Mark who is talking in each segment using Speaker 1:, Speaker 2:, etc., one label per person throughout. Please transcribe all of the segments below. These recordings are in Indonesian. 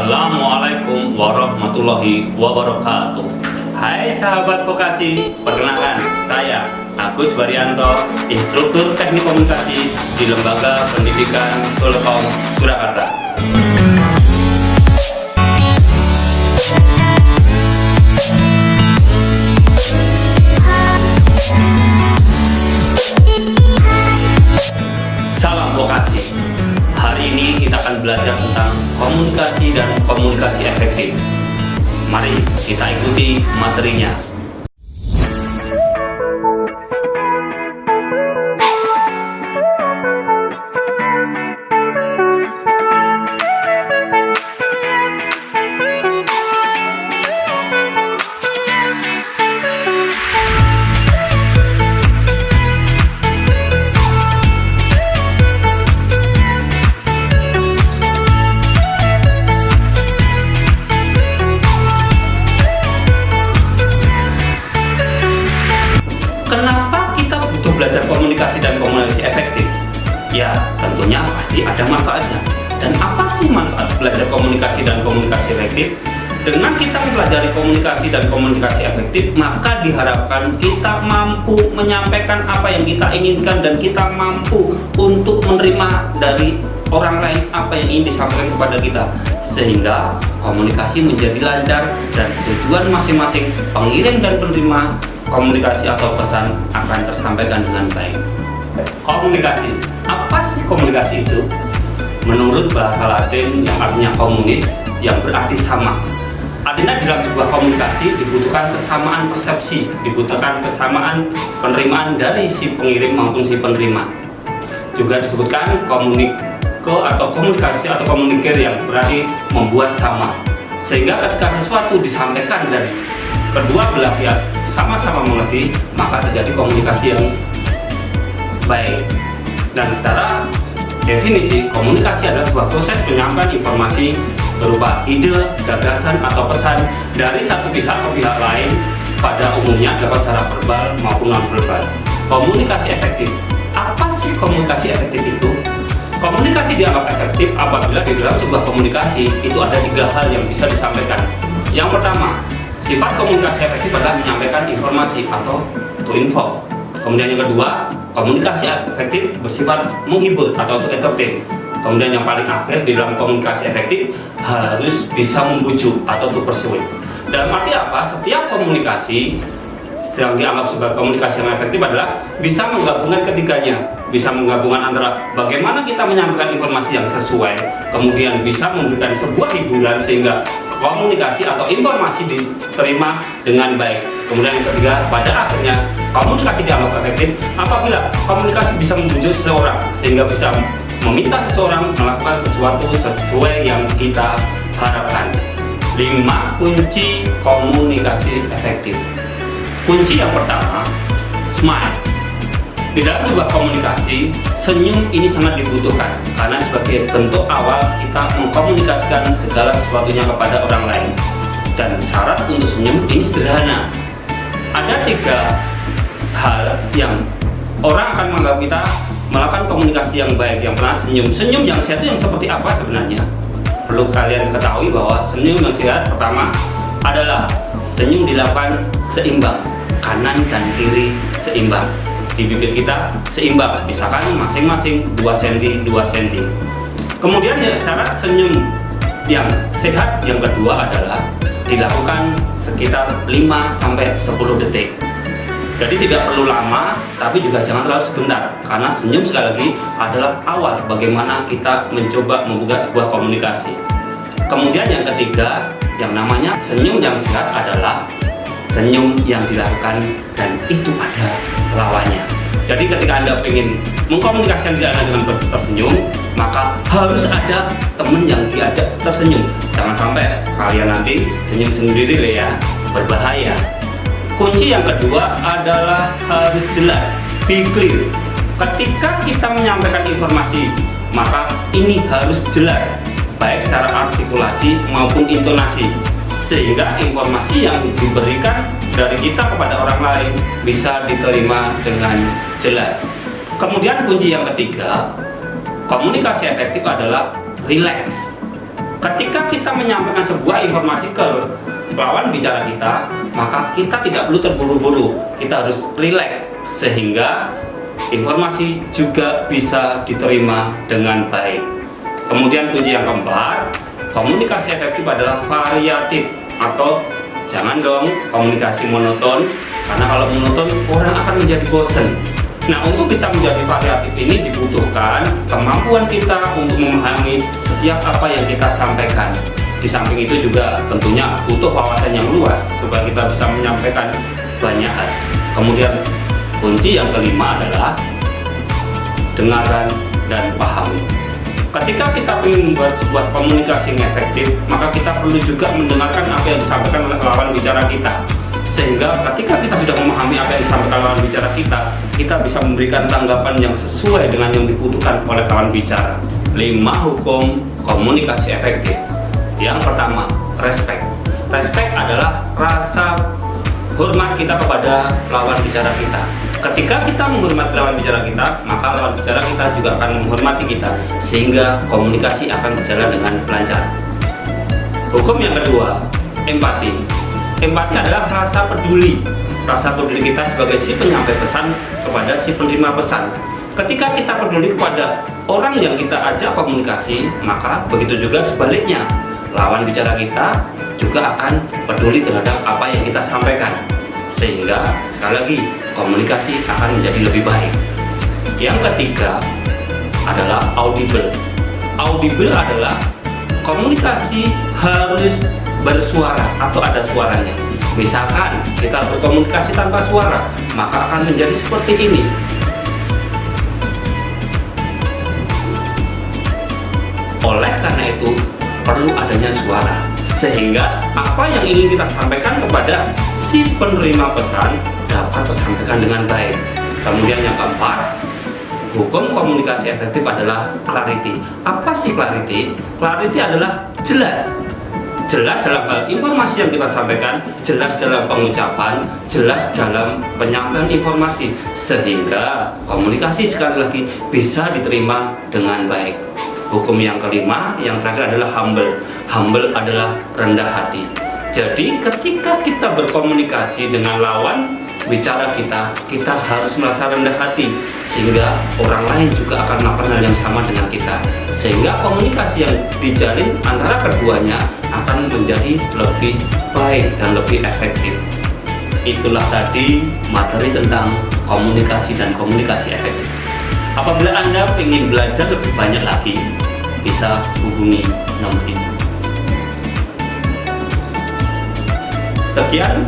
Speaker 1: Assalamualaikum warahmatullahi wabarakatuh. Hai sahabat vokasi, perkenalkan saya Agus Baryanto, instruktur teknik komunikasi di Lembaga Pendidikan Telekom Surakarta. Salam vokasi. Hari ini kita akan belajar tentang komunikasi dan komunikasi efektif. Mari kita ikuti materinya. Kenapa kita butuh belajar komunikasi dan komunikasi efektif? Ya, tentunya pasti ada manfaatnya. Dan apa sih manfaat belajar komunikasi dan komunikasi efektif? Dengan kita mempelajari komunikasi dan komunikasi efektif, maka diharapkan kita mampu menyampaikan apa yang kita inginkan dan kita mampu untuk menerima dari orang lain apa yang ingin disampaikan kepada kita, sehingga komunikasi menjadi lancar dan tujuan masing-masing pengirim dan penerima komunikasi atau pesan akan tersampaikan dengan baik. Komunikasi, apa sih komunikasi itu? Menurut bahasa Latin yang artinya komunis, yang berarti sama. Artinya dalam sebuah komunikasi dibutuhkan kesamaan persepsi, dibutuhkan kesamaan penerimaan dari si pengirim maupun si penerima. Juga disebutkan komunike atau komunikasi atau komunikir yang berarti membuat sama. Sehingga ketika sesuatu disampaikan dari kedua belah pihak sama-sama mengerti, maka terjadi komunikasi yang baik. Dan secara definisi, komunikasi adalah sebuah proses penyampaian informasi berupa ide, gagasan, atau pesan dari satu pihak ke pihak lain, pada umumnya dapat secara verbal maupun non-verbal. Komunikasi efektif. Apa sih komunikasi efektif itu? Komunikasi dianggap efektif apabila di dalam sebuah komunikasi itu ada 3 hal yang bisa disampaikan. Yang pertama, sifat komunikasi efektif adalah menyampaikan informasi atau to info. Kemudian yang kedua, komunikasi efektif bersifat menghibur atau to entertain. Kemudian yang paling akhir di dalam komunikasi efektif harus bisa membujuk atau to persuade. Dalam arti apa? Setiap komunikasi yang dianggap sebagai komunikasi yang efektif adalah bisa menggabungkan ketiganya, bisa menggabungkan antara bagaimana kita menyampaikan informasi yang sesuai, kemudian bisa memberikan sebuah hiburan sehingga komunikasi atau informasi diterima dengan baik. Kemudian yang ketiga, pada akhirnya komunikasi dianggap efektif apabila komunikasi bisa membujuk seseorang sehingga bisa meminta seseorang melakukan sesuatu sesuai yang kita harapkan. 5 kunci komunikasi efektif. Kunci yang pertama, smile. Di dalam sebuah komunikasi, senyum ini sangat dibutuhkan karena sebagai bentuk awal kita mengkomunikasikan segala sesuatunya kepada orang lain. Dan syarat untuk senyum ini sederhana. Ada 3 hal yang orang akan menganggap kita melakukan komunikasi yang baik. Yang pertama, senyum. Senyum yang sehat itu yang seperti apa sebenarnya? Perlu kalian ketahui bahwa senyum yang sehat pertama adalah senyum dilakukan seimbang, kanan dan kiri seimbang. Di bibir kita seimbang, misalkan masing-masing 2 cm 2 cm. Kemudian syarat senyum yang sehat yang kedua adalah dilakukan sekitar 5-10 detik. Jadi tidak perlu lama, tapi juga jangan terlalu sebentar, karena senyum sekali lagi adalah awal bagaimana kita mencoba membuka sebuah komunikasi. Kemudian yang ketiga, yang namanya senyum yang sehat adalah senyum yang dilakukan dan itu ada lawannya. Jadi ketika Anda ingin mengkomunikasikan diri Anda dengan tersenyum, maka harus ada teman yang diajak tersenyum. Jangan sampai kalian nanti senyum sendiri ya, berbahaya. Kunci yang kedua adalah harus jelas, be clear. Ketika kita menyampaikan informasi, maka ini harus jelas, baik secara artikulasi maupun intonasi, sehingga informasi yang diberikan dari kita kepada orang lain bisa diterima dengan jelas. Kemudian kunci yang ketiga, komunikasi efektif adalah relax. Ketika kita menyampaikan sebuah informasi ke lawan bicara kita, maka kita tidak perlu terburu-buru, kita harus rileks sehingga informasi juga bisa diterima dengan baik. Kemudian kunci yang keempat, komunikasi efektif adalah variatif, atau jangan dong komunikasi monoton, karena kalau monoton orang akan menjadi bosan. Nah, untuk bisa menjadi variatif ini dibutuhkan kemampuan kita untuk memahami setiap apa yang kita sampaikan. Di samping itu juga tentunya butuh wawasan yang luas supaya kita bisa menyampaikan banyak hal. Kemudian kunci yang kelima adalah dengarkan dan pahami. Ketika kita ingin membuat sebuah komunikasi yang efektif, maka kita perlu juga mendengarkan apa yang disampaikan oleh lawan bicara kita. Sehingga ketika kita sudah memahami apa yang disampaikan lawan bicara kita bisa memberikan tanggapan yang sesuai dengan yang dibutuhkan oleh lawan bicara. 5 hukum komunikasi efektif. Yang pertama, respect. Respect adalah rasa hormat kita kepada lawan bicara kita. Ketika kita menghormati lawan bicara kita, maka lawan bicara kita juga akan menghormati kita, sehingga komunikasi akan berjalan dengan lancar. Hukum yang kedua, empati. Empati adalah rasa peduli. Rasa peduli kita sebagai si penyampai pesan kepada si penerima pesan. Ketika kita peduli kepada orang yang kita ajak komunikasi, maka begitu juga sebaliknya. Lawan bicara kita juga akan peduli terhadap apa yang kita sampaikan, sehingga sekali lagi komunikasi akan menjadi lebih baik. Yang ketiga adalah audible. Audible adalah komunikasi harus bersuara atau ada suaranya. Misalkan kita berkomunikasi tanpa suara, maka akan menjadi seperti ini. Oleh karena itu perlu adanya suara, sehingga apa yang ingin kita sampaikan kepada si penerima pesan dapat tersampaikan dengan baik. Kemudian yang keempat, hukum komunikasi efektif adalah clarity. Apa sih clarity? Clarity adalah jelas. Jelas dalam hal informasi yang kita sampaikan, jelas dalam pengucapan, jelas dalam penyampaian informasi, sehingga komunikasi sekali lagi bisa diterima dengan baik. Hukum yang kelima, yang terakhir adalah humble. Humble adalah rendah hati. Jadi ketika kita berkomunikasi dengan lawan bicara kita harus merasa rendah hati, sehingga orang lain juga akan melakukan hal yang sama dengan kita, sehingga komunikasi yang dijalin antara keduanya akan menjadi lebih baik dan lebih efektif. Itulah tadi materi tentang komunikasi dan komunikasi efektif. Apabila Anda ingin belajar lebih banyak lagi, bisa hubungi nomor ini. Sekian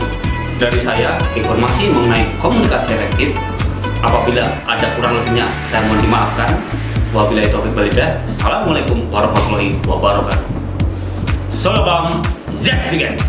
Speaker 1: dari saya informasi mengenai komunikasi efektif. Apabila ada kurang lebihnya, saya mohon dimaafkan. Wabillahi taufiq wal hidayah. Assalamualaikum warahmatullahi wabarakatuh. Salam, yes weekend.